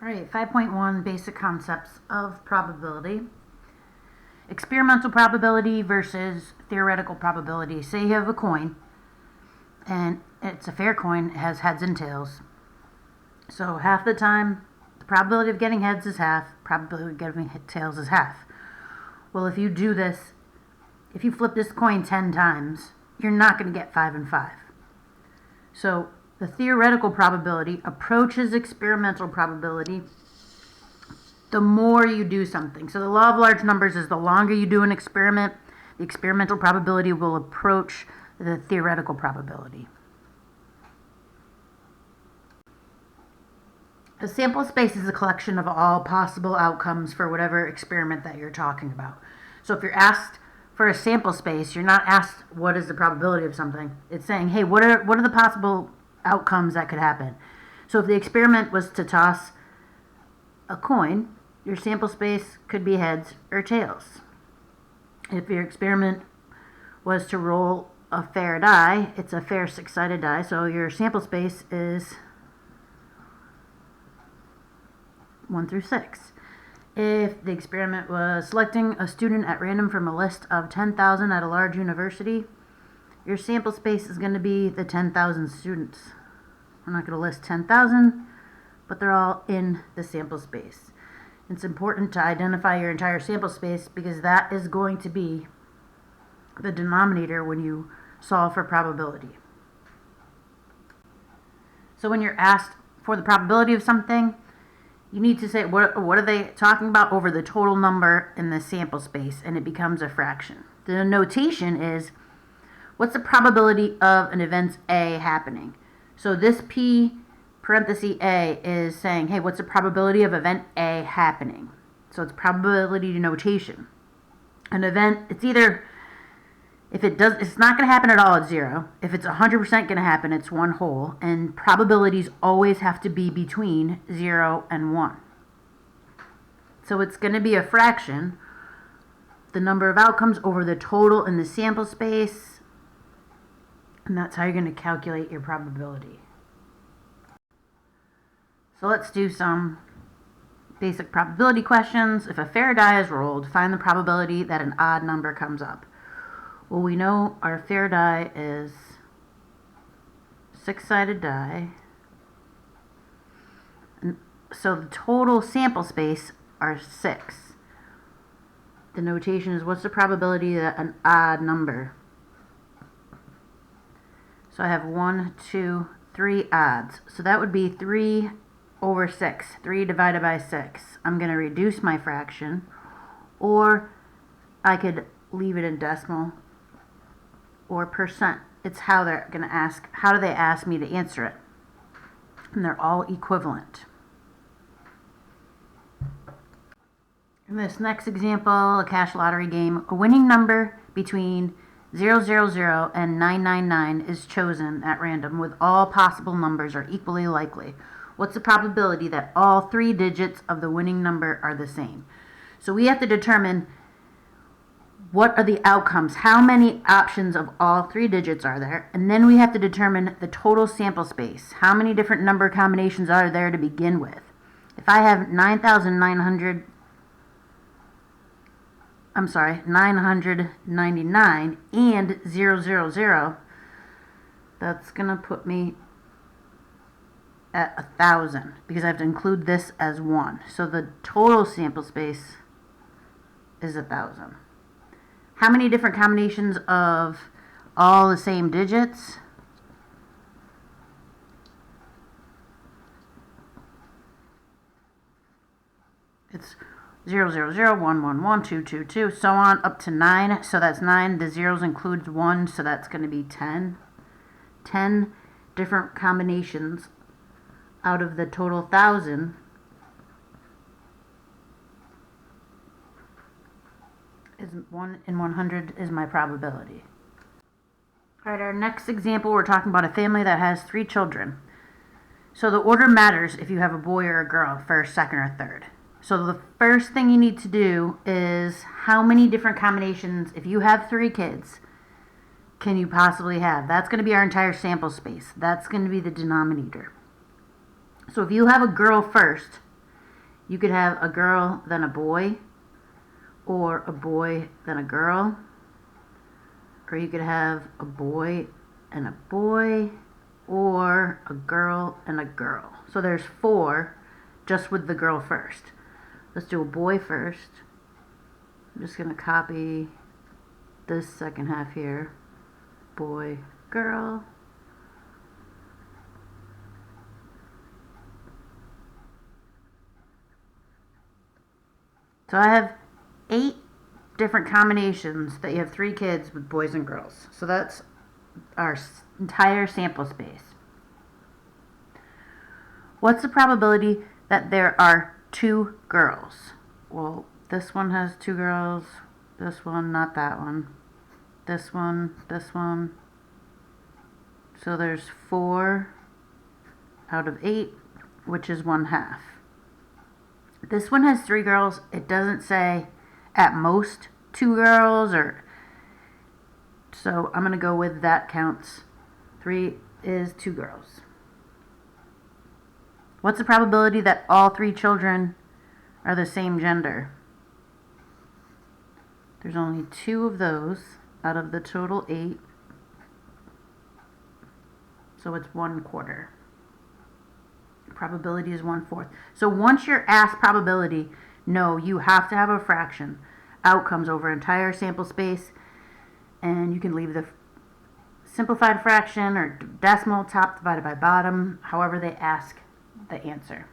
All right, 5.1 basic concepts of probability. Experimental probability versus theoretical probability. Say you have a coin and it's a fair coin, it has heads and tails. So half the time, the probability of getting heads is half, probability of getting tails is half. Well, if you do this, if you flip this coin 10 times, you're not going to get 5 and 5. So the theoretical probability approaches experimental probability the more you do something. So the law of large numbers is the longer you do an experiment, the experimental probability will approach the theoretical probability. A sample space is a collection of all possible outcomes for whatever experiment that you're talking about. So if you're asked for a sample space, you're not asked what is the probability of something. It's saying, hey, what are the possible outcomes that could happen? So if the experiment was to toss a coin, your sample space could be heads or tails. If your experiment was to roll a fair die, it's a fair six-sided die, so your sample space is 1 through 6. If the experiment was selecting a student at random from a list of 10,000 at a large university, your sample space is going to be the 10,000 students. I'm not going to list 10,000, but they're all in the sample space. It's important to identify your entire sample space because that is going to be the denominator when you solve for probability. So when you're asked for the probability of something, you need to say what are they talking about over the total number in the sample space, and it becomes a fraction. The notation is what's the probability of an event A happening. So this P parenthesis A is saying, hey, what's the probability of event A happening? So it's probability notation. An event, it's either, if it does, it's not going to happen at all, it's 0. If it's 100% going to happen, it's 1 whole. And probabilities always have to be between 0 and 1. So it's going to be a fraction, the number of outcomes over the total in the sample space. And that's how you're going to calculate your probability. So let's do some basic probability questions. If a fair die is rolled, find the probability that an odd number comes up. Well, we know our fair die is six-sided die. And so the total sample space are 6. The notation is what's the probability that an odd number. So I have 1, 2, 3 odds. So that would be 3 over 6. 3 divided by 6. I'm going to reduce my fraction, or I could leave it in decimal or percent. It's how they're going to ask, how do they ask me to answer it? And they're all equivalent. In this next example, a cash lottery game, a winning number between 000 and 999 is chosen at random, with all possible numbers are equally likely. What's the probability that all 3 digits of the winning number are the same? So we have to determine what are the outcomes, how many options of all 3 digits are there, and then we have to determine the total sample space. How many different number combinations are there to begin with? If I have 999 and 000, that's going to put me at 1,000 because I have to include this as 1. So the total sample space is 1,000. How many different combinations of all the same digits? It's 000, 111, 222, so on up to 9. So that's 9. The zeros includes 1, so that's going to be 10. 10 different combinations out of the total 1,000 is 1 in 100 is my probability. All right, our next example, we're talking about a family that has 3 children. So the order matters if you have a boy or a girl, first, second, or third. So the first thing you need to do is how many different combinations, if you have 3 kids, can you possibly have? That's going to be our entire sample space. That's going to be the denominator. So if you have a girl first, You could have a girl, then a boy, or a boy, then a girl, or you could have a boy and a boy, or a girl and a girl. So there's 4 just with the girl first. Let's do a boy first. I'm just going to copy this second half here. Boy, girl. So I have 8 different combinations that you have 3 kids with boys and girls. So that's our entire sample space. What's the probability that there are 2 girls? Well, this one has 2 girls, this one, not that one, this one, this one. So there's 4 out of 8, which is 1/2. This one has 3 girls. It doesn't say at most 2 girls, or so I'm going to go with that counts. 3 is 2 girls. What's the probability that all 3 children are the same gender? There's only 2 of those out of the total 8. So it's 1/4. Probability is 1/4. So once you're asked probability, no, you have to have a fraction. Outcomes over entire sample space, and you can leave the simplified fraction or decimal, top divided by bottom, however they ask the answer.